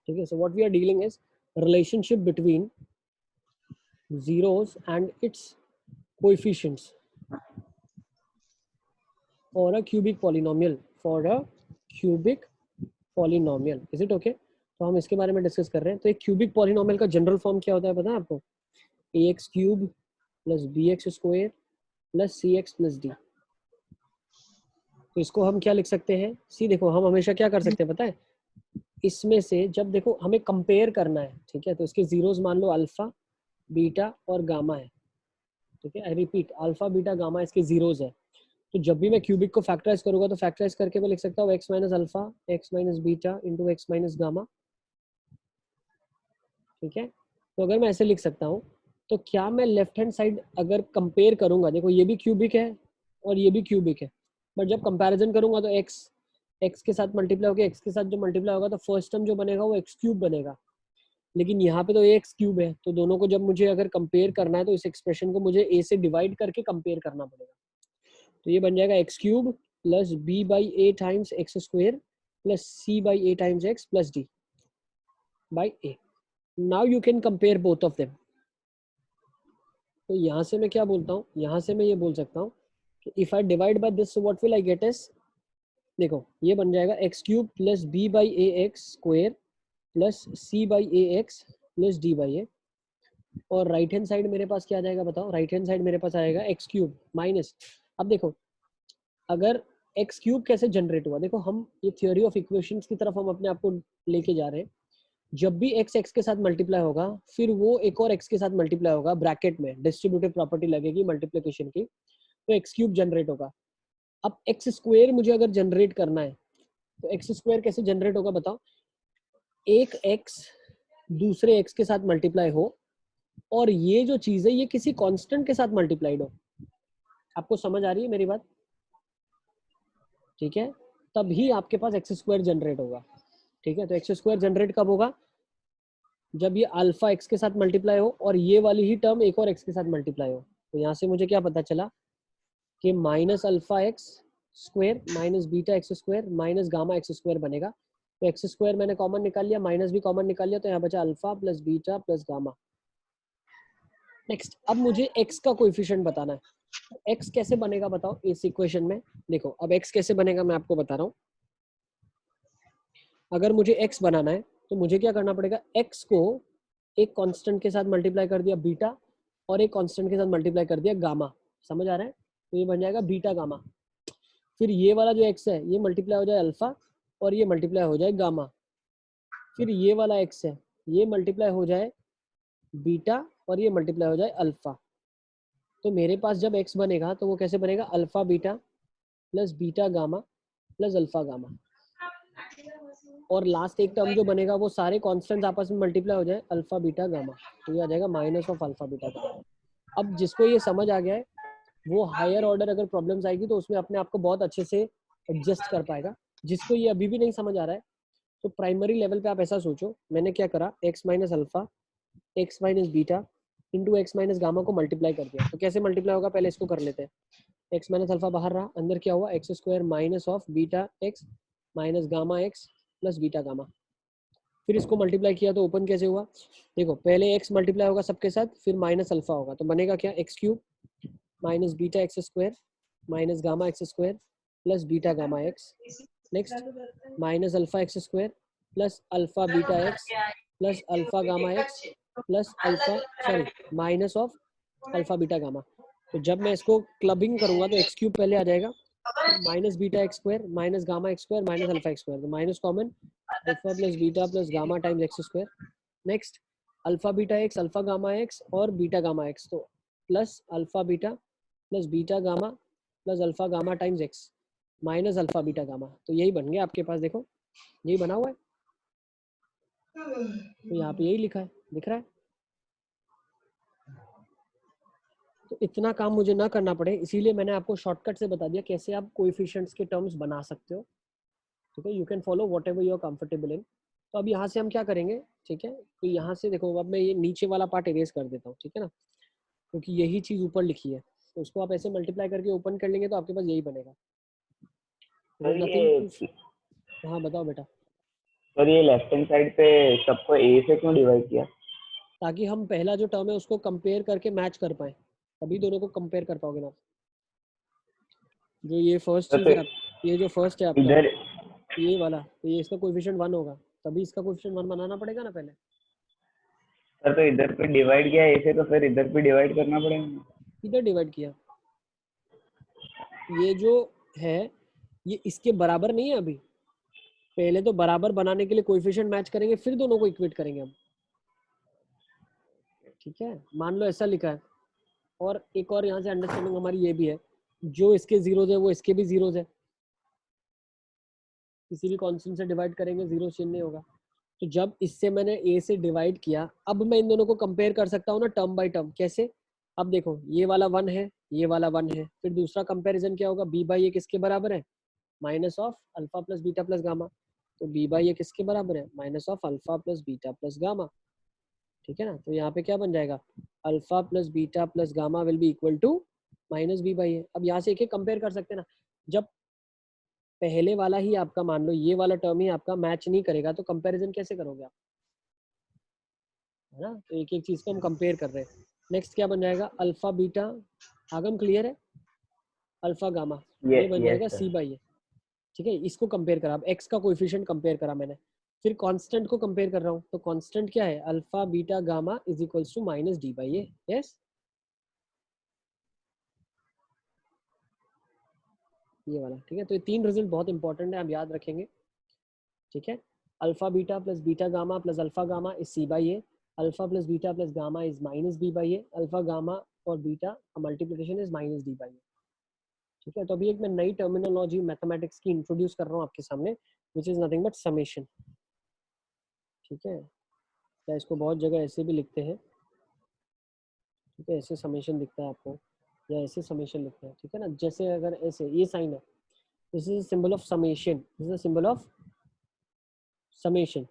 ठीक है. So what we are dealing is relationship between zeros and its coefficients for a cubic polynomial. Is it okay? तो हम इसके बारे में डिस्कस कर रहे हैं. तो एक क्यूबिक पॉलिनोमियल का जनरल फॉर्म क्या होता है पता है आपको? ax cube plus bx square plus cx plus d. तो इसको हम क्या लिख सकते हैं? सी देखो, हम हमेशा क्या कर सकते हैं पता है? इसमें से जब देखो हमें कंपेयर करना है, ठीक है, तो इसके जीरोस मान लो अल्फा, बीटा और गामा है. ठीक है, I repeat, alpha beta gamma इसके जीरोस है. तो जब भी मैं क्यूबिक को फैक्टराइज करूंगा तो फैक्टराइज करके मैं लिख सकता हूँ x minus alpha x minus beta into X minus gamma. ठीक है, तो अगर मैं ऐसे लिख सकता हूँ तो क्या मैं लेफ्ट हैंड साइड अगर कंपेयर करूंगा, देखो ये भी क्यूबिक है और ये भी क्यूबिक है, बट जब कंपैरिजन करूंगा तो x के साथ मल्टीप्लाई होगा, x के साथ जो मल्टीप्लाई होगा तो फर्स्ट टर्म जो बनेगा वो x क्यूब बनेगा. लेकिन यहाँ पे तो ए एक्स क्यूब है, तो दोनों को जब मुझे अगर कंपेयर करना है तो इस एक्सप्रेशन को मुझे ए से डिवाइड करके कंपेयर करना पड़ेगा. तो ये बन जाएगा x cube plus B by A times x square plus C by A times X plus D by A. Now you can compare both of them. तो यहाँ से मैं क्या बोलता हूँ, यहाँ से मैं ये बोल सकता हूँ कि if I divide by this what will I get is, देखो ये बन जाएगा x cube plus B by a x square plus C by a x plus D by a. और राइट हैंड साइड मेरे पास क्या आ जाएगा बताओ? राइट हैंड साइड मेरे पास आएगा एक्स क्यूब माइनस, अब देखो अगर एक्स क्यूब कैसे जनरेट हुआ, देखो हम ये थ्योरी ऑफ इक्वेशंस की तरफ हम अपने आप को लेके जा रहे हैं. जब भी एक्स एक्स के साथ मल्टीप्लाई होगा फिर वो एक और एक्स के साथ मल्टीप्लाई होगा, ब्रैकेट में डिस्ट्रीब्यूटिव प्रॉपर्टी लगेगी मल्टीप्लिकेशन की, तो एक्स क्यूब जनरेट होगा. अब एक्स स्क्वायर मुझे अगर जनरेट करना है तो एक्स स्क्वायर कैसे जनरेट होगा बताओ? एक एक्स दूसरे एक्स के साथ मल्टीप्लाई हो और ये जो चीज है ये किसी कांस्टेंट के साथ मल्टीप्लाइड हो. आपको समझ आ रही है मेरी बात? ठीक है, तभी आपके पास एक्स स्क्वायर जनरेट होगा. ठीक है, तो एक्स स्क्वायर जनरेट कब होगा? जब ये अल्फा एक्स के साथ मल्टीप्लाई हो और ये वाली ही टर्म एक और एक्स के साथ मल्टीप्लाई हो. तो यहाँ से मुझे क्या पता चला कि minus alpha x square minus beta x square minus gamma x square बनेगा. तो एक्स स्क्वायर मैंने कॉमन निकाल लिया, माइनस भी कॉमन निकाल लिया, तो यहाँ बचा alpha plus beta plus gamma. Next, अब मुझे x का कोएफिशिएंट बताना है. x कैसे बनेगा बताओ इस इक्वेशन में? देखो अब x कैसे बनेगा मैं आपको बता रहा हूँ. अगर मुझे x बनाना है तो मुझे क्या करना पड़ेगा? x को एक कांस्टेंट के साथ मल्टीप्लाई कर दिया बीटा और एक कांस्टेंट के साथ मल्टीप्लाई कर दिया गामा. समझ आ रहा है? तो ये बन जाएगा बीटा गामा. फिर ये वाला जो x है ये मल्टीप्लाई हो जाए अल्फा और ये मल्टीप्लाई हो जाए गामा. फिर ये वाला x है ये मल्टीप्लाई हो जाए बीटा और ये मल्टीप्लाई हो जाए अल्फा. तो मेरे पास जब x बनेगा तो वो कैसे बनेगा? Alpha beta plus beta gamma plus alpha gamma. और लास्ट एक टर्म जो बनेगा वो सारे कांस्टेंट्स आपस में मल्टीप्लाई हो जाए अल्फा बीटा गामा, तो ये आ जाएगा minus of alpha beta gamma. अब जिसको ये समझ आ गया है वो हायर ऑर्डर अगर प्रॉब्लम्स आएगी तो उसमें अपने आप को बहुत अच्छे से एडजस्ट कर पाएगा. जिसको ये अभी भी नहीं समझ आ रहा है तो प्राइमरी लेवल पे आप ऐसा सोचो, मैंने क्या करा, x minus alpha x minus beta into X minus gamma को मल्टीप्लाई कर दिया. तो कैसे मल्टीप्लाई होगा पहले इसको कर लेते हैं. एक्स माइनस अल्फा बाहर रहा, अंदर क्या हुआ? X square minus of beta x minus gamma x plus beta gamma. फिर इसको मल्टीप्लाई किया तो ओपन कैसे हुआ? देखो पहले एक्स मल्टीप्लाई होगा सबके साथ फिर माइनस अल्फा होगा, तो बनेगा क्या? X cube minus beta x square minus gamma x square plus beta gamma x. Next minus alpha x square plus alpha beta x plus alpha gamma x plus alpha minus of alpha beta gamma. तो जब मैं इसको clubbing करूंगा तो x cube पहले आ जाएगा minus beta x square minus gamma x square minus alpha x square, तो minus common alpha plus beta plus gamma times x square. Next alpha beta x alpha gamma x और beta gamma x, तो plus alpha beta plus beta gamma plus alpha gamma times x minus alpha beta gamma. तो यही बन गया आपके पास, देखो यही बना हुआ है. तो यहाँ पे यही लिखा है, दिख रहा है? तो इतना काम मुझे ना करना पड़े इसीलिए मैंने आपको शॉर्टकट से बता दिया कैसे आप कोएफिशिएंट्स के टर्म्स बना सकते हो. ठीक है, you can follow whatever you are comfortable in. तो अब यहाँ से हम क्या करेंगे? ठीक है, तो यहाँ से देखो अब मैं ये नीचे वाला पार्ट इरेज कर देता हूँ, ठीक है ना, क्योंकि यही चीज ऊपर लिखी है. तो उसको आप ऐसे मल्टीप्लाई करके ओपन कर लेंगे तो आपके पास यही बनेगा. सर ये हाँ बताओ बेटा. सर ये लेफ्ट हैंड साइड पे सबको ए से क्यों डिवाइड किया? ताकि हम पहला जो टर्म है उसको कंपेयर करके मैच कर पाए, तभी दोनों को कंपेयर कर पाओगे ना। जो ये फर्स्ट चीज है, ये जो फर्स्ट है आपका, इधर ये वाला, तो ये इसका कोएफिशिएंट 1 होगा, तभी इसका कोएफिशिएंट 1 बनाना पड़ेगा ना पहले। सर तो इधर पे डिवाइड किया ए से, तो फिर इधर पे डिवाइड करना पड़ेगा। इधर डिवाइड किया, ये जो है ये इसके बराबर नहीं है अभी, पहले तो बराबर बनाने के लिए कोएफिशिएंट मैच करेंगे, फिर दोनों को इक्वेट करेंगे हम। ठीक है, मान लो ऐसा लिखा है, और एक और यहाँ से अंडरस्टैंडिंग हमारी ये भी है, जो इसके जीरोज है वो इसके भी जीरोज है, किसी भी कांस्टेंट से डिवाइड करेंगे जीरो चिन्ह नहीं होगा। तो जब इससे मैंने ए से डिवाइड किया, अब मैं इन दोनों को कंपेयर कर सकता हूँ ना टर्म बाय टर्म। कैसे? अब देखो ये वाला 1 है, ये वाला 1 है, फिर दूसरा कंपैरिजन क्या होगा, बी बाई ए किसके बराबर है, minus of alpha plus beta plus gamma. तो बी बाई ए किसके बराबर है, minus of alpha plus beta plus gamma. ठीक है ना, तो यहाँ पे क्या बन जाएगा, alpha plus beta plus gamma will be equal to minus B by a. अब यहाँ से एक एक कंपेयर कर सकते हैं ना। जब पहले वाला ही आपका, मान लो ये वाला टर्म ही आपका मैच नहीं करेगा, तो कंपैरिजन कैसे करोगे आप, है ना। तो एक एक चीज को हम कंपेयर कर रहे हैं। नेक्स्ट क्या बन जाएगा, अल्फा बीटा, आगम क्लियर है, अल्फा गामा, ये बन यस जाएगा सर। C by a. ठीक है, इसको कंपेयर करा, अब एक्स का कोएफिशिएंट कंपेयर करा मैंने, फिर कांस्टेंट को कंपेयर कर रहा हूँ, तो कांस्टेंट क्या है, alpha beta gamma is equals to minus D by A. Yes, ये वाला। ठीक है, तो ये तीन रिजल्ट बहुत इंपॉर्टेंट है, आप याद रखेंगे। ठीक है, alpha beta plus beta gamma plus alpha gamma is c by a, alpha plus beta plus gamma is minus B by a, alpha gamma और बीटा का multiplication is minus D by a. ठीक है, तो अभी एक मैं नई terminology mathematics की इंट्रोड्यूस कर रहा हूँ आपके सामने, which is nothing but summation. ठीक है, या इसको बहुत जगह ऐसे भी लिखते हैं। ठीक है, ऐसे समेशन दिखता है आपको, या ऐसे समेशन लिखते हैं। ठीक है ना, जैसे अगर ऐसे ये साइन है, this is symbol of summation, this is symbol of summation.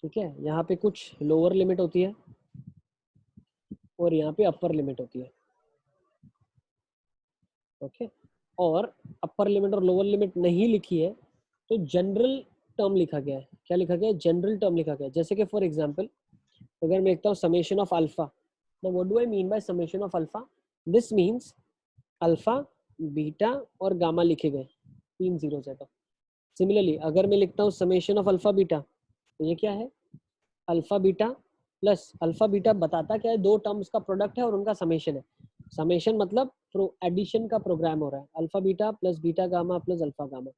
ठीक है, यहाँ पे कुछ लोअर लिमिट होती है और यहाँ पे अपर लिमिट होती है। ओके, और अपर लिमिट और लोअर लिमिट नहीं लिखी है तो जनरल टर्म लिखा गया है। क्या लिखा गया है, जनरल टर्म लिखा गया है। जैसे कि फॉर एग्जांपल अगर मैं लिखता हूँ समेशन ऑफ अल्फा, तो what do I mean by summation of alpha, this means alpha beta और गामा लिखे गए, तीन जीरो है। तो सिमिलरली अगर मैं लिखता हूँ समेशन ऑफ अल्फा बीटा, तो ये क्या है, alpha beta plus alpha beta बताता क्या है, दो टर्म्स का प्रोडक्ट है और उनका समेशन है। समेशन मतलब एडिशन का प्रोग्राम हो रहा है, alpha beta plus beta gamma plus alpha gamma.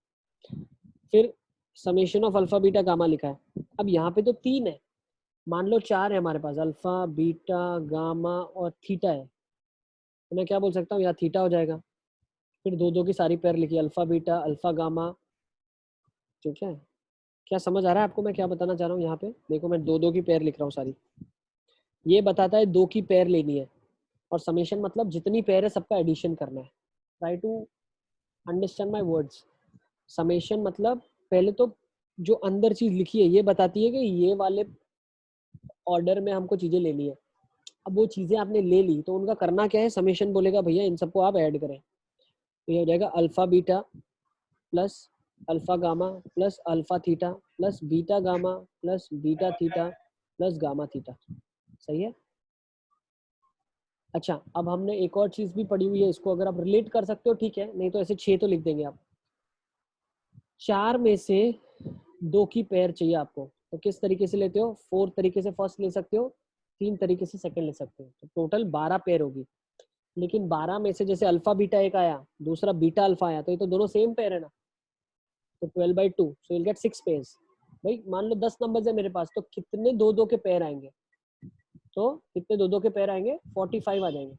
फिर summation of alpha beta gamma लिखा है। अब यहाँ पे तो तीन है, मान लो चार है हमारे पास, अल्फा बीटा गामा और थीटा है, तो मैं क्या बोल सकता हूँ, यहाँ थीटा हो जाएगा। फिर दो दो की सारी पेयर लिखी, अल्फा बीटा अल्फा गामा। ठीक है, क्या समझ आ रहा है आपको मैं क्या बताना चाह रहा हूँ। यहाँ पे देखो मैं दो दो की पेयर लिख रहा हूँ सारी, ये बताता है दो की पेयर लेनी है, और समेशन मतलब जितनी पेयर है सबका एडिशन करना है। Try to understand my words. Summation मतलब पहले तो जो अंदर चीज लिखी है ये बताती है कि ये वाले ऑर्डर में हमको चीजें लेनी है। अब वो चीजें आपने ले ली तो उनका करना क्या है, समेशन बोलेगा भैया इन सबको आप ऐड करें। तो ये हो जाएगा alpha beta plus alpha gamma plus alpha theta plus beta gamma plus beta theta plus gamma theta. सही है। अच्छा, अब हमने एक और चीज भी पढ़ी हुई है, इसको अगर आप रिलेट कर सकते हो ठीक है, नहीं तो ऐसे 6 तो लिख देंगे आप। चार में से दो की पेयर चाहिए आपको, तो किस तरीके से लेते हो, 4 तरीके से फर्स्ट ले सकते हो, 3 तरीके से सेकंड ले सकते हो, तो टोटल 12 पेयर होगी। लेकिन 12 में से जैसे अल्फा बीटा एक आया, दूसरा बीटा अल्फा आया, तो ये तो दोनों सेम पेयर है ना, तो 12/2, सो विल गेट 6 पेयर्स। भाई मान लो 10 नंबर्स है मेरे पास, तो कितने दो दो के पेयर आएंगे, तो कितने दो दो के पेयर आएंगे, 45 आ जाएंगे।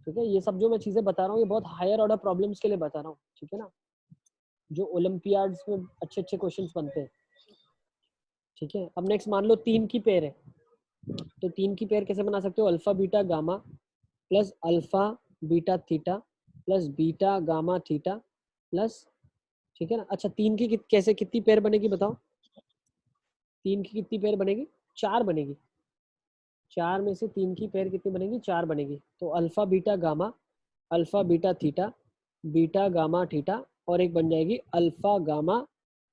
ठीक है, ये सब जो मैं चीजें बता रहा हूँ ये बहुत हायर ऑर्डर प्रॉब्लम्स के लिए बता रहा हूँ। ठीक है ना, जो ओलंपियाड्स में अच्छे अच्छे क्वेश्चंस बनते हैं। ठीक है, अब नेक्स्ट मान लो 3 की पेयर है, तो 3 की पेयर कैसे बना सकते हो, alpha beta gamma plus alpha beta theta plus beta gamma theta plus, ठीक है ना। अच्छा, 3 की कैसे कितनी पेयर बनेगी बताओ, 3 की कितनी पेयर बनेगी, 4 बनेगी। 4 में से 3 की पेयर कितनी बनेगी, 4 बनेगी। तो alpha beta gamma, alpha beta theta, beta gamma theta, और एक बन जाएगी अल्फा गामा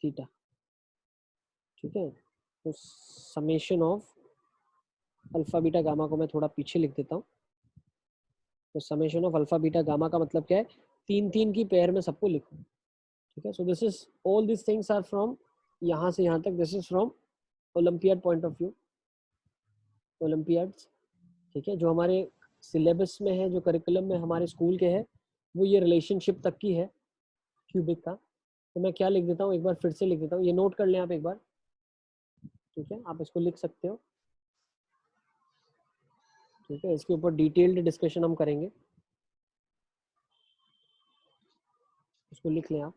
थीटा। ठीक है, तो summation of alpha beta gamma को मैं थोड़ा पीछे लिख देता हूँ। तो summation of alpha beta gamma का मतलब क्या है, 3 की पेयर में सबको लिखो। ठीक है, so this is all this things are from यहाँ से यहाँ तक, this is from olympiad point of view, olympiads. ठीक है, जो हमारे सिलेबस में है, जो करिकुलम में हमारे स्कूल के है, वो ये रिलेशनशिप तक की है क्यूबिक का। तो मैं क्या लिख देता हूँ, एक बार फिर से लिख देता हूँ, ये नोट कर लें आप एक बार। ठीक है, आप इसको लिख सकते हो। ठीक है, इसके ऊपर डिटेल्ड डिस्कशन हम करेंगे, इसको लिख लें आप।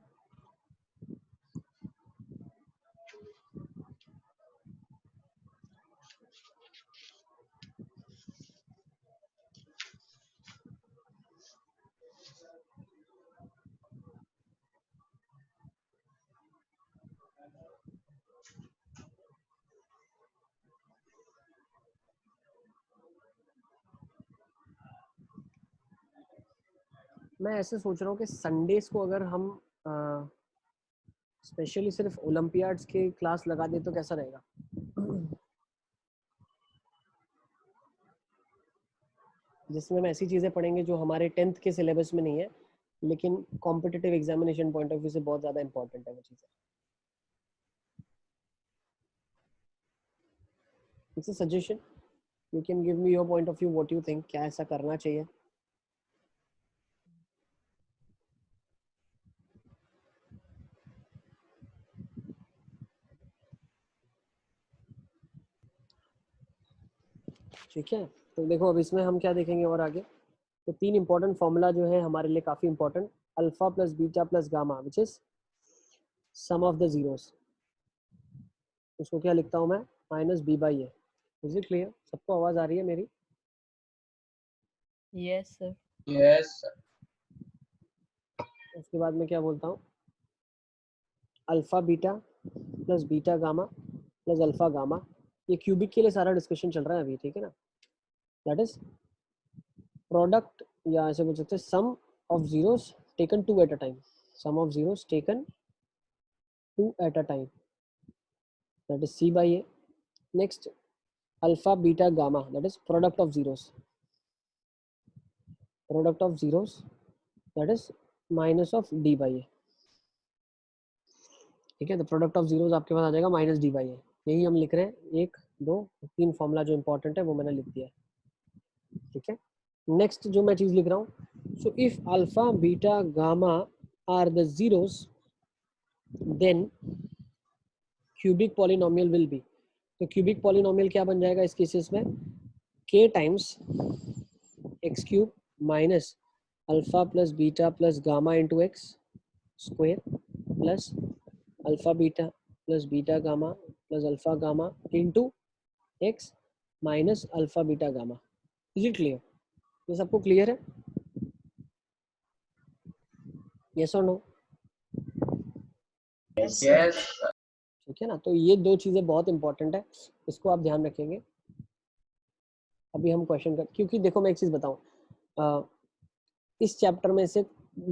मैं ऐसे सोच रहा हूँ कि संडेज को अगर हम स्पेशली सिर्फ ओलंपियाड्स के क्लास लगा दे तो कैसा रहेगा। जिसमें हम ऐसी चीज़ें पढ़ेंगे जो हमारे 10th के सिलेबस में नहीं है, लेकिन competitive examination point of view से बहुत ज़्यादा इंपॉर्टेंट है वो चीज़ें। It's a suggestion, you can give me your point of view, what you think, क्या ऐसा करना चाहिए। ठीक है, तो देखो अब इसमें हम क्या देखेंगे और आगे। तो 3 इंपॉर्टेंट फॉर्मूला जो है हमारे लिए काफ़ी important, alpha plus beta plus gamma which is sum of the zeros. उसको क्या लिखता हूँ मैं, minus B by A. Is it clear, सबको आवाज़ आ रही है मेरी। Yes sir. यस उसके बाद मैं क्या बोलता हूँ, alpha beta plus beta gamma plus alpha gamma. ये क्यूबिक के लिए सारा डिस्कशन चल रहा है अभी, ठीक है ना। दैट इज प्रोडक्ट, या ऐसे बोल सकते हैं sum of zeros taken 2 at a time, sum of zeros taken 2 at a time, that is c by a. Next alpha beta gamma, that is product of zeros, product of zeros that is minus of d by a. ठीक है, तो product of zeros आपके पास आ जाएगा minus D by ए। यही हम लिख रहे हैं, 1 2 3 फॉर्मूला जो इंपॉर्टेंट है वो मैंने लिख दिया है। ठीक है, नेक्स्ट जो मैं चीज लिख रहा हूँ, so if alpha beta gamma are the zeros then cubic polynomial will be. तो क्यूबिक पॉलिनोमियल क्या बन जाएगा इस केसेस में, k times X cube minus alpha plus beta plus gamma into X square plus alpha beta plus beta gamma plus alpha gamma into X minus alpha beta gamma. Is it clear, ये सबको clear है, yes और no. Yes ठीक है ना, तो ये 2 चीज़ें बहुत इंपॉर्टेंट है, इसको आप ध्यान रखेंगे। अभी हम क्वेश्चन कर, क्योंकि देखो मैं एक चीज़ बताऊँ, इस चैप्टर में से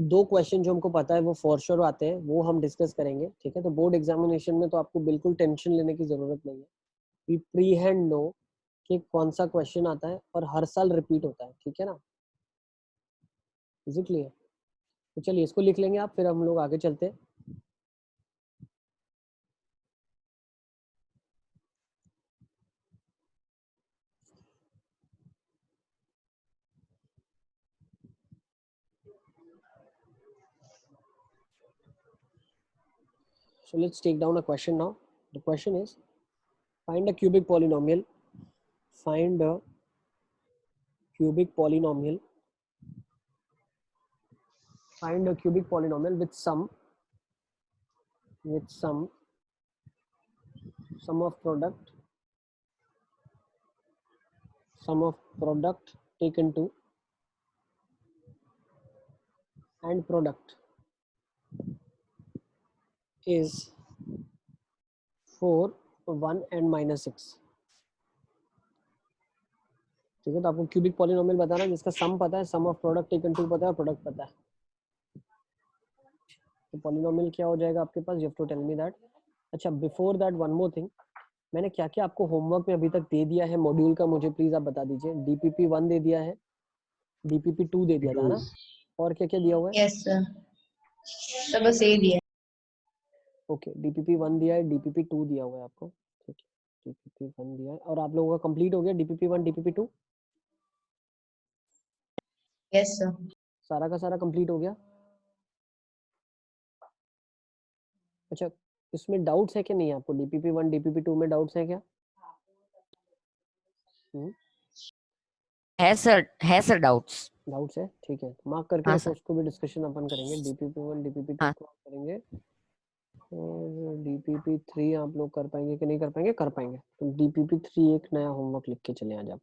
2 क्वेश्चन जो हमको पता है वो फॉर श्योर आते हैं, वो हम डिस्कस करेंगे। ठीक है, तो बोर्ड एग्जामिनेशन में तो आपको बिल्कुल टेंशन लेने की ज़रूरत नहीं है, वी प्री हैंड नो कि कौन सा क्वेश्चन आता है और हर साल रिपीट होता है। ठीक है ना, इज इट क्लियर। तो चलिए इसको लिख लेंगे आप, फिर हम लोग आगे चलते हैं। So let's take down a question now. The question is, find a cubic polynomial. Find a cubic polynomial. Find a cubic polynomial with sum of product taken 2 and product is 4 1 and -6। ठीक है, तो आपको cubic polynomial बताना है जिसका सम पता है, सम of product taken 2 पता है और प्रोडक्ट पता है। तो पॉलिनोमियल क्या हो जाएगा आपके पास, you have to tell me that. अच्छा before that one more thing, मैंने क्या क्या आपको होमवर्क में अभी तक दे दिया है मॉड्यूल का, मुझे प्लीज आप बता दीजिए। डीपीपी 1 दे दिया है, डीपीपी 2 दे दिया था ना, और क्या क्या दिया हुआ है? यस सर, तो बस यही दिया। ओके, डीपीपी 1 दिया है, डीपीपी 2 दिया हुआ है आपको, ठीक है। डीपीपी 1 दिया है और आप लोगों का कंप्लीट हो गया डीपीपी 1 डीपीपी 2, यस सर। सारा का सारा कंप्लीट हो गया। अच्छा, इसमें डाउट्स है कि नहीं आपको? डीपीपी 1 डीपीपी 2 में डाउट्स है क्या? है सर डाउट्स। डाउट्स है, ठीक है, मार्क करके हाँ रखो, सर। उसको भी डिस्कशन अपन करेंगे। डीपीपी 1 डीपीपी 2 हाँ। को करेंगे, और डीपीपी 3 आप लोग कर पाएंगे कि नहीं कर पाएंगे? कर पाएंगे। तो डीपीपी 3 एक नया होमवर्क लिख के चले आज आप,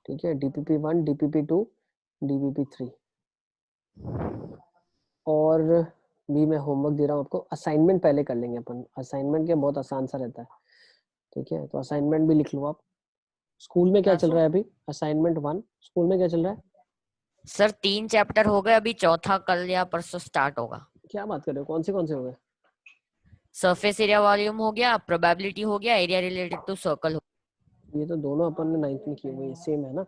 ठीक है। डीपीपी 1 डीपीपी 2 डीपीपी 3, और भी मैं होमवर्क दे रहा हूँ आपको। असाइनमेंट पहले कर लेंगे अपन, असाइनमेंट क्या बहुत आसान सा रहता है, ठीक है। तो असाइनमेंट भी लिख लो आप। स्कूल में क्या हाँ चल सर। रहा है अभी? असाइनमेंट 1 स्कूल में क्या चल रहा है? सर 3 चैप्टर हो गए, अभी चौथा कल या परसों स्टार्ट होगा। क्या बात कर रहे हो, कौन से हो गए? सरफेस एरिया वॉल्यूम हो गया, प्रोबेबिलिटी हो गया, एरिया रिलेटेड टू सर्कल हो। ये तो दोनों अपन ने 9th में किए हुए, सेम है ना?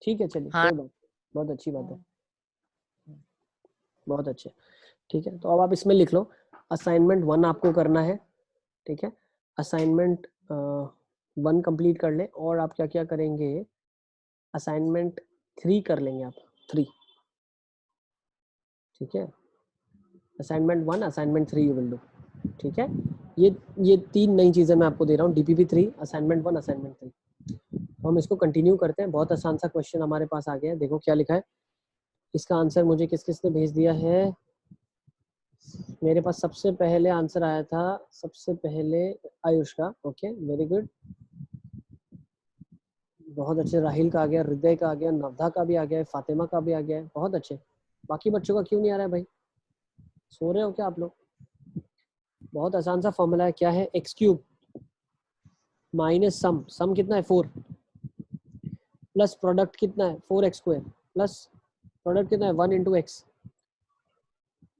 ठीक है, चलिए हाँ। कोई बात, बहुत अच्छी बात है, बहुत अच्छे, ठीक है। तो अब आप इसमें लिख लो, असाइनमेंट 1 आपको करना है, ठीक है। असाइनमेंट 1 कंप्लीट कर ले, और आप क्या क्या करेंगे, असाइनमेंट 3 कर लेंगे आप, 3, ठीक है। Assignment 1 assignment 3 you will do, ठीक है। ये 3 नई चीज़ें मैं आपको दे रहा हूँ, डीपीपी 3 असाइनमेंट 1 असाइनमेंट 3। तो हम इसको कंटिन्यू करते हैं। बहुत आसान सा क्वेश्चन हमारे पास आ गया है, देखो क्या लिखा है। इसका आंसर मुझे किस किस ने भेज दिया है? मेरे पास सबसे पहले आंसर आया था, सबसे पहले आयुष का, ओके वेरी गुड, बहुत अच्छे। राहिल का आ गया, हृदय का आ गया, नवधा का भी आ गया है, फातिमा का भी आ गया है, बहुत अच्छे। बाकी बच्चों का क्यों नहीं आ रहा है भाई? सो रहे हो क्या आप लोग? बहुत आसान सा फॉर्मूला है, क्या है? एक्स क्यूब माइनस सम कितना है 4, प्लस प्रोडक्ट कितना है 4x स्क्वायर, प्लस प्रोडक्ट कितना है 1 इंटू एक्स,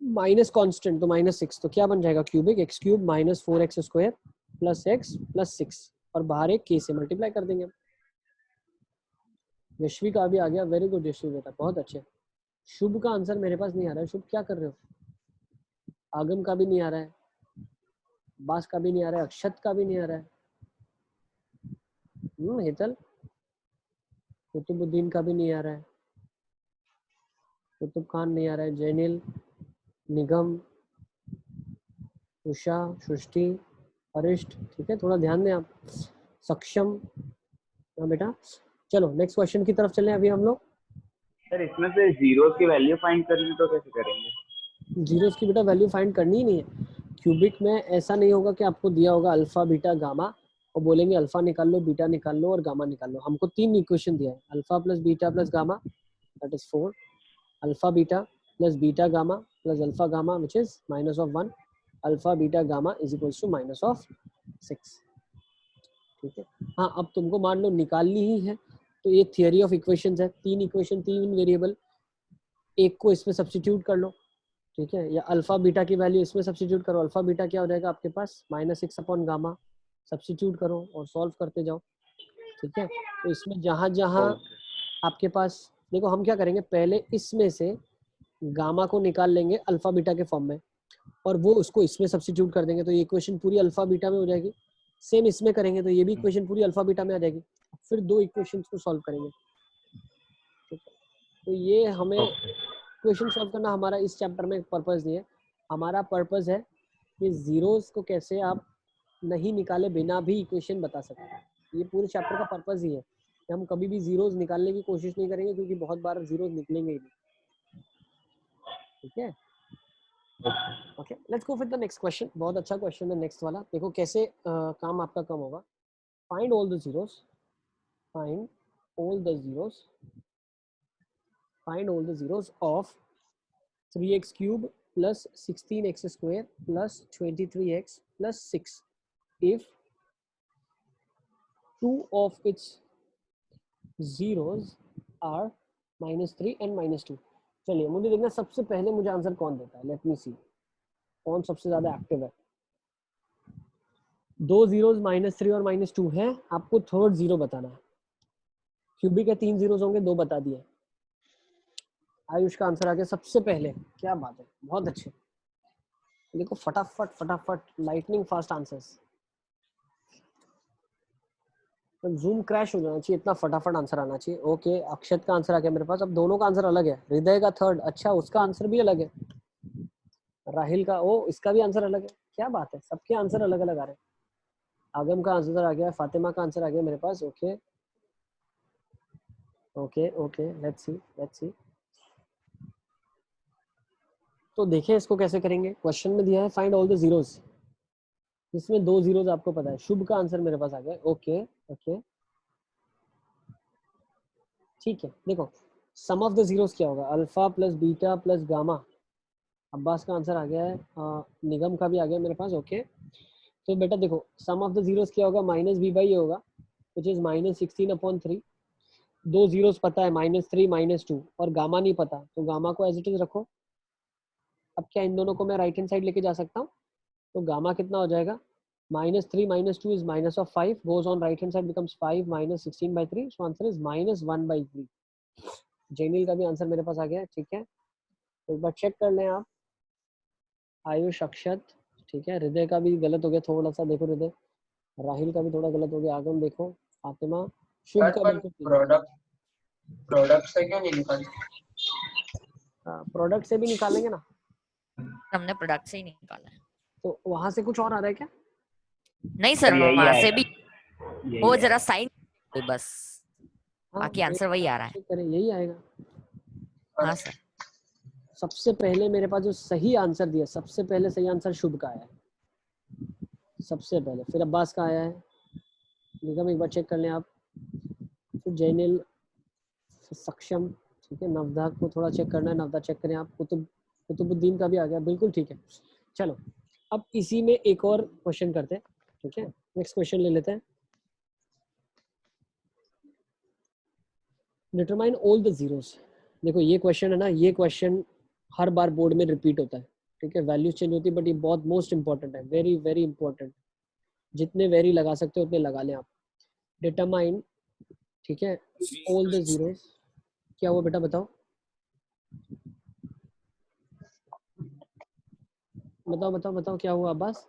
माइनस कॉन्स्टेंट तो -6, तो क्या बन जाएगा? Cubic x cube minus 4x square plus x plus 6, और बाहर एक k से मल्टीप्लाई कर देंगे। यशवी का भी आ गया, वेरी गुड यशवी बेटा, बहुत अच्छे। शुभ का आंसर मेरे पास नहीं आ रहा है, शुभ क्या कर रहे हो? आगम का भी नहीं आ रहा है, बास का भी नहीं आ रहा है, अक्षत का भी नहीं आ रहा है, हेतल, कुतुबुद्दीन का भी नहीं आ रहा है, कुतुब खान नहीं आ रहा है, जैनिल, निगम, उषा, सृष्टि, अरिष्ट, ठीक है, थोड़ा ध्यान दें आप। सक्षम, हाँ बेटा, चलो नेक्स्ट क्वेश्चन की तरफ चलें अभी हम लोग। सर इसमें से जीरोस की वैल्यू फाइंड करनी तो कैसे करेंगे? जीरोस की बेटा वैल्यू फाइंड करनी ही नहीं है। क्यूबिक में ऐसा नहीं होगा कि आपको दिया होगा अल्फा बीटा गामा और बोलेंगे अल्फा निकाल लो, बीटा निकाल लो और गामा निकाल लो। हमको 3 इक्वेशन दिया है, alpha plus beta plus gamma that is 4, alpha beta plus beta gamma plus alpha gamma which is -1, alpha beta gamma is equals to -6, ठीक है। हाँ, अब तुमको मान लो निकालनी ही है, तो ये थियरी ऑफ इक्वेशंस है, 3 इक्वेशन 3 वेरिएबल, एक को इसमें सब्स्टिट्यूट कर लो, ठीक है, या अल्फा बीटा की वैल्यू इसमें सब्स्टिट्यूट करो। अल्फा बीटा क्या हो जाएगा आपके पास? -6 अपॉन गामा, सब्स्टिट्यूट करो और सॉल्व करते जाओ, ठीक है। तो इसमें जहां जहां आपके पास, देखो हम क्या करेंगे, पहले इसमें से गामा को निकाल लेंगे अल्फा बीटा के फॉर्म में, और वो उसको इसमें सब्स्टिट्यूट कर देंगे, तो ये इक्वेशन पूरी अल्फा बीटा में हो जाएगी। सेम इसमें करेंगे तो ये भी इक्वेशन पूरी अल्फा बीटा में आ जाएगी। फिर 2 इक्वेशंस को सॉल्व करेंगे, ठीक है। तो ये हमें इक्वेशन सॉल्व करना हमारा इस चैप्टर में पर्पस नहीं है। हमारा पर्पस है कि जीरोस को कैसे आप नहीं निकाले बिना भी इक्वेशन बता सकते हैं। ये पूरे चैप्टर का पर्पस ही है कि हम कभी भी जीरोस निकालने की कोशिश नहीं करेंगे, क्योंकि बहुत बार जीरोस निकलेंगे ही नहीं, ठीक है। Okay, let's go for the next question. बहुत अच्छा क्वेश्चन है नेक्स्ट वाला, देखो कैसे काम आपका कम होगा। Find all the zeros, find all the zeros, find all the zeros of 3x cube plus 16x square plus 23x plus 6 if two of its zeros are -3 and -2। चलिए मुझे देखना सबसे पहले मुझे आंसर कौन देता है, लेट मी सी कौन सबसे ज्यादा एक्टिव है। दो जीरोस -3 और -2 है, आपको थर्ड जीरो बताना है। क्यूबिक के 3 जीरोस होंगे, 2 बता दिए। आयुष का आंसर आ गया सबसे पहले, क्या बात है, बहुत अच्छे। देखो फटाफट फटाफट lightning fast answers, zoom crash हो जाना चाहिए, इतना फटाफट आंसर आना चाहिए। ओके, अक्षत का आंसर आ गया मेरे पास। अब दोनों का आंसर अलग है। हृदय का थर्ड, अच्छा उसका आंसर भी अलग है। राहिल का, ओ इसका भी आंसर अलग है, क्या बात है, सबके आंसर अलग अलग आ रहे हैं। आगम का आंसर आ गया, फातिमा का आंसर आ गया मेरे पास। Okay okay okay, let's see. तो देखें इसको कैसे करेंगे। क्वेश्चन में दिया है फाइंड ऑल द जीरोस, जिसमें 2 जीरोस आपको पता है। शुभ का आंसर मेरे पास आ गया। ओके ओके ठीक है। देखो सम ऑफ द जीरोस क्या होगा, alpha plus beta plus gamma. Abbas का आंसर आ गया है, निगम का भी आ गया मेरे पास। ओके, तो बेटा देखो सम ऑफ द जीरोस क्या होगा, माइनस बी बाई होगा, विच इज -16/3। 2 जीरोस पता है, -3 -2, और गामा नहीं पता, तो गामा को एज इट इज रखो। अब क्या इन दोनों को मैं राइट हैंड साइड लेके जा सकता हूँ, तो गामा कितना हो जाएगा, -3 -2 is -5, goes on right hand side becomes 5 -16/3, so answer is -1/3। जेनिल का भी आंसर मेरे पास आ गया है, ठीक है। तो एक बार चेक कर लें आप। आयुष, अक्षत, ठीक है। हृदय का भी गलत हो गया थोड़ा सा, देखो हृदय। राहिल का भी थोड़ा गलत हो गया। आगम देखो, फातिमा, शुभ का बिल्कुल ठीक है। प्रोडक्ट से क्यों नहीं निकाल? प्रोडक्ट से भी निकालेंगे ना, हमने प्रोडक्ट से ही निकाला है। तो वहां से कुछ और आ रहा है क्या? नहीं सर, यही वहां से आएगा, भी यही वो आएगा। जरा साइन बस, हाँ, बाकी आंसर वही आ रहा है। चेक करें, यही आएगा। हाँ सर। सबसे पहले मेरे पास जो सही आंसर दिया, सबसे पहले सही आंसर शुभ का आया है सबसे पहले, फिर अब्बास का आया है। निगम एक बार चेक कर लें आप, फिर जैनिल, फिर सक्षम, ठीक है। नवदा को थोड़ा चेक करना है, नवदा चेक करें आप। कुतुबुद्दीन का भी आ गया, बिल्कुल ठीक है। चलो अब इसी में एक और क्वेश्चन करते हैं, ठीक है। नेक्स्ट क्वेश्चन ले लेते हैं। Determine all the zeros. देखो ये क्वेश्चन है ना, ये क्वेश्चन हर बार बोर्ड में रिपीट होता है, ठीक है। वैल्यूज चेंज होती है, बट ये बहुत मोस्ट इंपॉर्टेंट है, वेरी वेरी इंपॉर्टेंट। जितने वेरी लगा सकते हो उतने लगा लें आप। डिटरमाइन, ठीक है, ऑल द जीरोस। क्या हुआ बेटा, बताओ बताओ बताओ बताओ, क्या हुआ Abbas?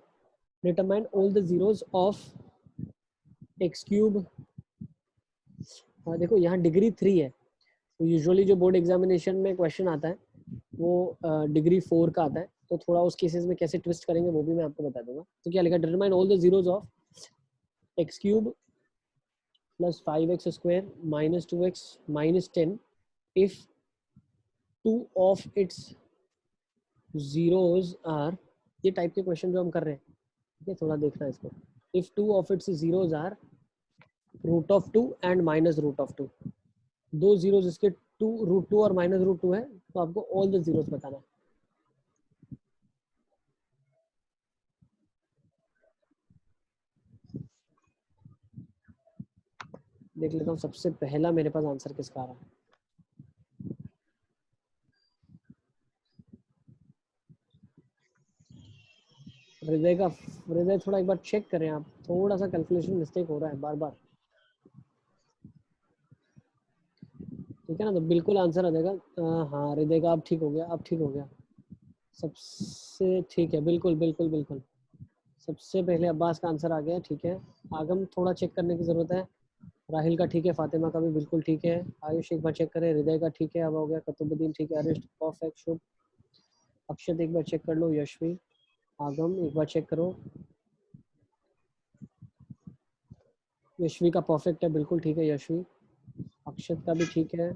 Determine all the zeros of X cube. देखो यहाँ डिग्री 3 है, तो यूजुअली जो बोर्ड एग्जामिनेशन में क्वेश्चन आता है वो डिग्री 4 का आता है, तो थोड़ा उस केसेस में कैसे ट्विस्ट करेंगे वो भी मैं आपको बता दूंगा। तो क्या लिखा, determine all the zeros of X cube plus 5x square minus 2x minus 10 if 2 of its zeros are. ये टाइप के क्वेश्चन जो हम कर रहे हैं, ठीक है, थोड़ा देखना है इसको। If 2 of its zeros are √2 and -√2, 2 zeros इसके √2 और -√2 है, तो आपको ऑल द जीरोस बताना है। देख लेता हूँ सबसे पहला मेरे पास आंसर किसका आ रहा है। हृदय थोड़ा एक बार चेक करें आप, थोड़ा सा कैलकुलेशन मिस्टेक हो रहा है बार बार, ठीक है ना। तो बिल्कुल आंसर आ जाएगा। हाँ हृदय का अब ठीक हो गया, अब ठीक हो गया, सबसे ठीक है, बिल्कुल बिल्कुल बिल्कुल। सबसे पहले अब्बास का आंसर आ गया, ठीक है। आगम थोड़ा चेक करने की ज़रूरत है। राहिल का ठीक है, फातिमा का भी बिल्कुल ठीक है। आयुष एक बार चेक करें, हृदय का ठीक है, अब हो गया। कुतुबुद्दीन ठीक है, अरिष्ट परफेक्ट, शुभ। अक्षत एक बार चेक कर लो, यशवी, आगम एक बार चेक करो। यशवी का परफेक्ट है, बिल्कुल ठीक है यशवी। अक्षत का भी ठीक है,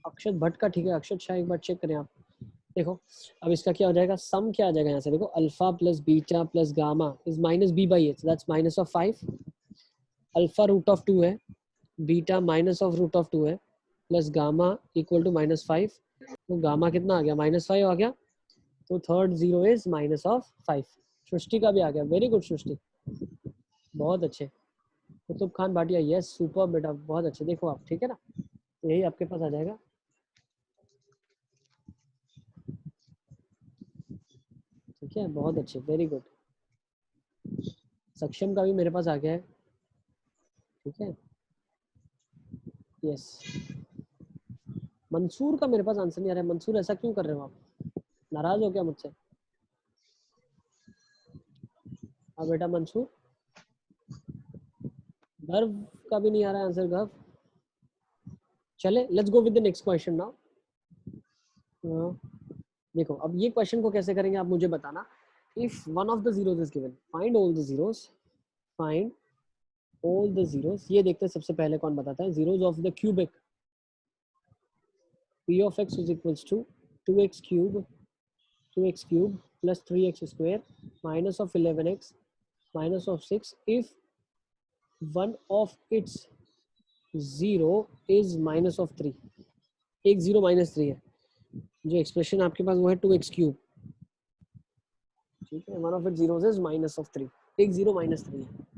अक्षत भट्ट का ठीक है। अक्षत शाह एक बार चेक करें आप। देखो अब इसका क्या हो जाएगा, सम क्या आ जाएगा यहाँ से, देखो alpha plus beta plus gamma is -b/h, that's -5। Alpha √2 है, बीटा -√2 है, प्लस गामा इक्वल टू -5। तो गामा कितना आ गया, -5 आ गया, तो थर्ड जीरो इज -5। सृष्टि का भी आ गया, वेरी गुड सृष्टि, बहुत अच्छे। कुतुब खान भाटिया, यस सुपर बेटा, बहुत अच्छे। देखो आप, ठीक है ना, तो यही आपके पास आ जाएगा, ठीक है, बहुत अच्छे, वेरी गुड। सक्षम का भी मेरे पास आ गया है, ठीक है। यस, मंसूर का मेरे पास आंसर नहीं आ रहा है। मंसूर ऐसा क्यों कर रहे हो आप, नाराज हो क्या मुझसे? हाँ बेटा मंसूर, गर्व का भी नहीं आ रहा है आंसर, गर्व। चले let's go with the next question now. देखो अब ये क्वेश्चन को कैसे करेंगे आप मुझे बताना। If one of the zeros is given, find all the zeros, find all the zeros. ये देखते हैं सबसे पहले कौन बताता है। Zeros of the cubic p of x is equals to 2x cube plus 3x square minus of 11x minus of 6 if one of its zero is minus of 3। एक zero minus 3 है, जो एक्सप्रेशन आपके पास वो है 2x cube, ठीक है। One of it zeros is minus of 3, एक zero minus 3 है।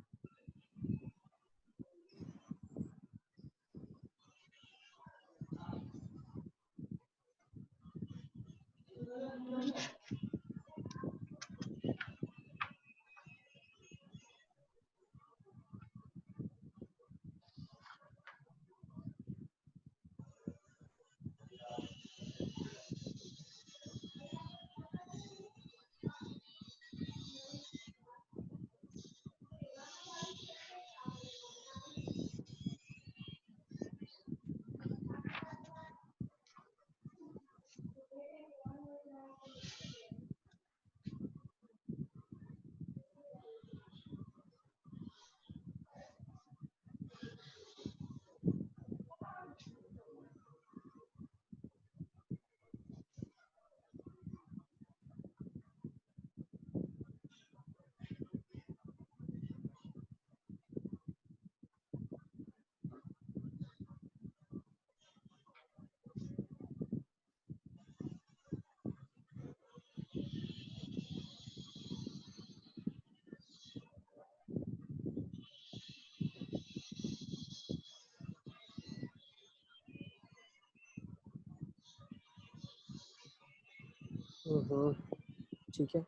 ठीक है,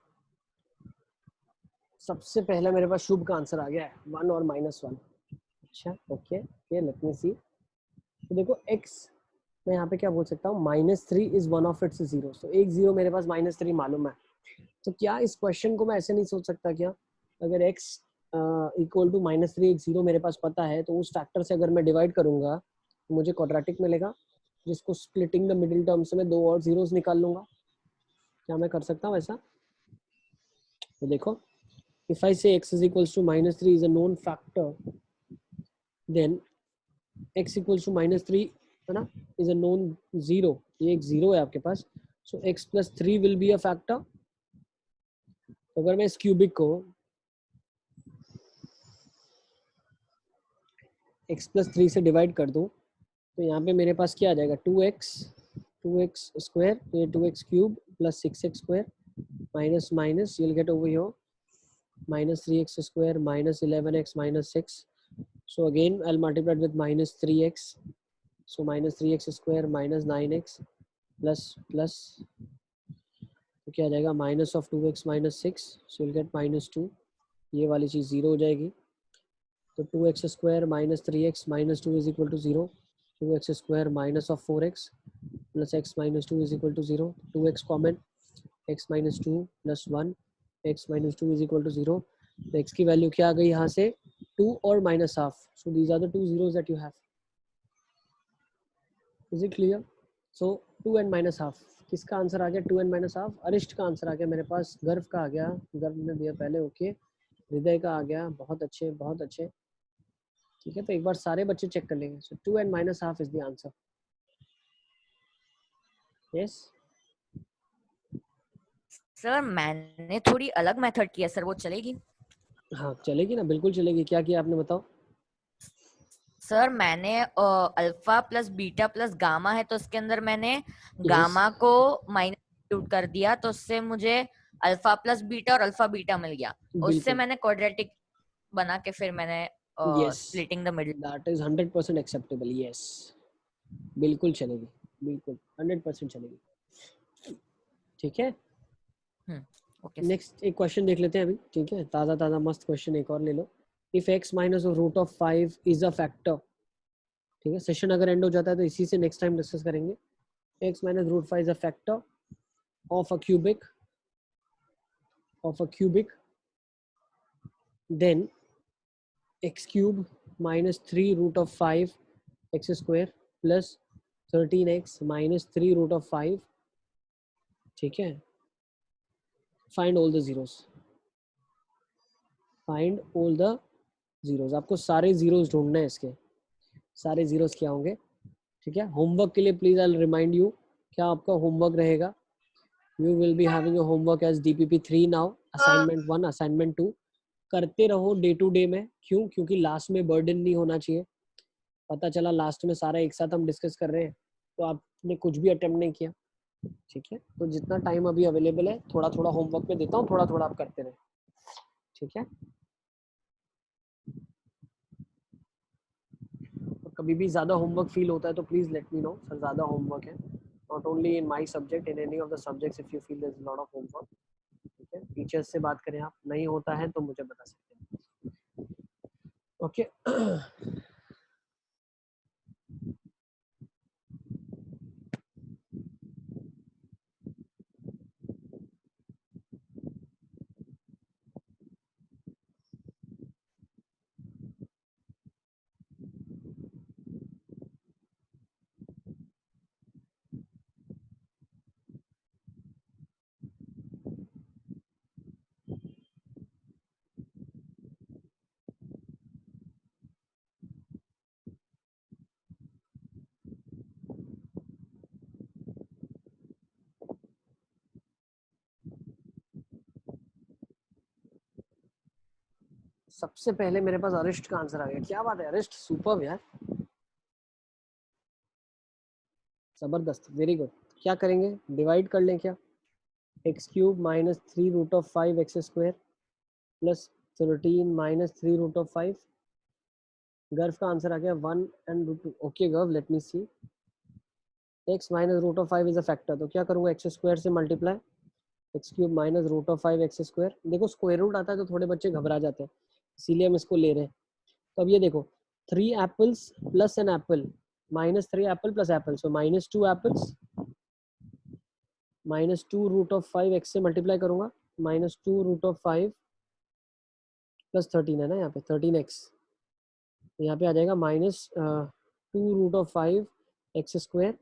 सबसे पहला मेरे पास शुभ का आंसर आ गया है 1 और -1। अच्छा ओके, ये लेट मी सी। तो देखो x मैं यहाँ पे क्या बोल सकता हूँ, -3 is one of its zero. तो एक जीरो मेरे पास -3 मालूम है। तो क्या इस क्वेश्चन को मैं ऐसे नहीं सोच सकता क्या, अगर x इक्वल टू -3 एक जीरो मेरे पास पता है, तो उस फैक्टर से अगर मैं डिवाइड करूंगा तो मुझे क्वाड्रेटिक मिलेगा, जिसको स्प्लिटिंग द मिडिल टर्म से मैं दो और जीरोस निकाल लूंगा। क्या मैं कर सकता हूँ ऐसा? तो देखो, if I say x is equals to -3 is a known factor, then x equals to -3 है ना, is a known zero, ये एक जीरो है आपके पास। so x plus 3 will be a factor। तो अगर मैं इस क्यूबिक को x plus 3 से डिवाइड कर दूं, तो यहाँ पे मेरे पास क्या आ जाएगा, 2x स्क्वायर, तो ये 2x cube plus 6x square minus minus, you'll get over here -3x square minus 11x minus 6। So again I'll multiply it with -3x, so -3x square minus 9x plus तो क्या आ जाएगा, minus of 2x minus 6, so you'll get -2। ये वाली चीज़ zero हो जाएगी। तो 2x square minus 3x minus 2 is equal to 0। 2x square minus of 4x plus x minus 2 is equal to 0। 2x common, x minus 2 plus 1, x minus 2 is equal to 0। तो x की value क्या आ गई यहाँ से, 2 और -1/2। so these are the two zeros that you have। is it clear? so 2 and -1/2, किसका answer आ गया, 2 and -1/2? अरिष्ट का आंसर आ गया मेरे पास, गर्व का आ गया, गर्व ने दिया पहले, ओके। हृदय का आ गया, बहुत अच्छे बहुत अच्छे, ठीक है। तो एक बार सारे बच्चे चेक कर लेंगे। so 2 and -1/2 is the answer। yes sir मैंने थोड़ी अलग मेथड किया सर, वो चलेगी? हाँ चलेगी ना, बिल्कुल चलेगी। क्या किया आपने बताओ? सर मैंने alpha plus beta plus gamma है, तो उसके अंदर मैंने गामा को माइनस कर दिया, तो उससे मुझे अल्फा प्लस बीटा और अल्फा बीटा मिल गया। उससे मैंने क्वाड्रेटिक बना के फिर मैंने splitting the middle. That is 100% acceptable. Yes, बिल्कुल चलेगी, बिल्कुल 100% चलेगी, ठीक है। ओके नेक्स्ट एक क्वेश्चन देख लेते हैं अभी, ठीक है, ताज़ा ताज़ा मस्त क्वेश्चन एक और ले लो। If x minus root of 5 is a factor, ठीक है, सेशन अगर एंड हो जाता है तो इसी से नेक्स्ट टाइम डिस्कस करेंगे। x minus root 5 is a factor of a cubic then x cube minus 3 root of 5 x square plus 13x minus 3 root of 5, ठीक है, find all the zeros, find all the zeros। आपको सारे zeros ढूंढने हैं, इसके सारे zeros क्या होंगे, ठीक है। होमवर्क के लिए प्लीज आई रिमाइंड यू, क्या आपका होमवर्क रहेगा, you will be having your homework as DPP3 now, assignment 1 assignment 2 करते रहो डे टू डे में। क्यों? क्योंकि लास्ट में बर्डन नहीं होना चाहिए। पता चला लास्ट में सारा एक साथ हम डिस्कस कर रहे हैं तो आपने कुछ भी अटेम्प्ट नहीं किया, ठीक है। तो जितना टाइम अभी अवेलेबल है थोड़ा थोड़ा होमवर्क में देता हूँ, थोड़ा थोड़ा आप करते रहे, ठीक है। तो कभी भी ज़्यादा होमवर्क फील होता है तो please let me know, sir ज़्यादा होमवर्क है, not only in my subject, in any of the subjects if you feel there is lot of homework, ठीक है। टीचर्स से बात करें आप, नहीं होता है तो मुझे बता सकते हैं, ओके। सबसे पहले मेरे पास अरिस्ट का आंसर आ गया, क्या बात है अरिस्ट, सुपर्ब यार, जबरदस्त, वेरी गुड। क्या करेंगे, डिवाइड कर लें क्या, X cube minus 3 root of 5 X square plus 13 minus 3 root of 5, Garv का आंसर आ गया 1 and root 2। Okay Garv, let me see, X minus root of 5 is a factor, तो क्या करूँगा, एक्स स्क्वायर से multiply X cube minus root of 5 X square. देखो square root आता है तो थोड़े बच्चे घबरा जाते हैं, इसीलिए हम इसको ले रहे हैं। तो अब ये देखो 3 apples plus an apple minus 3 apple plus apple, so minus 2 apples minus 2 root of 5 X से मल्टीप्लाई करूंगा, माइनस 2 रूट ऑफ 5 प्लस 13 है ना, यहाँ पे 13x, यहाँ पे आ जाएगा minus 2 root of 5 X square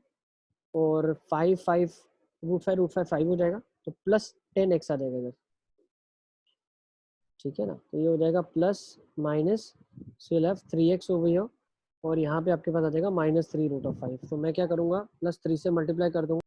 और 5 रूट 5 हो जाएगा, तो प्लस 10x आ जाएगा इधर, ठीक है ना। तो ये हो जाएगा plus minus, so you have 3x over here, और यहाँ पे आपके पास आ जाएगा माइनस 3 रूट ऑफ 5। तो मैं क्या करूँगा, प्लस 3 से मल्टीप्लाई कर दूंगा,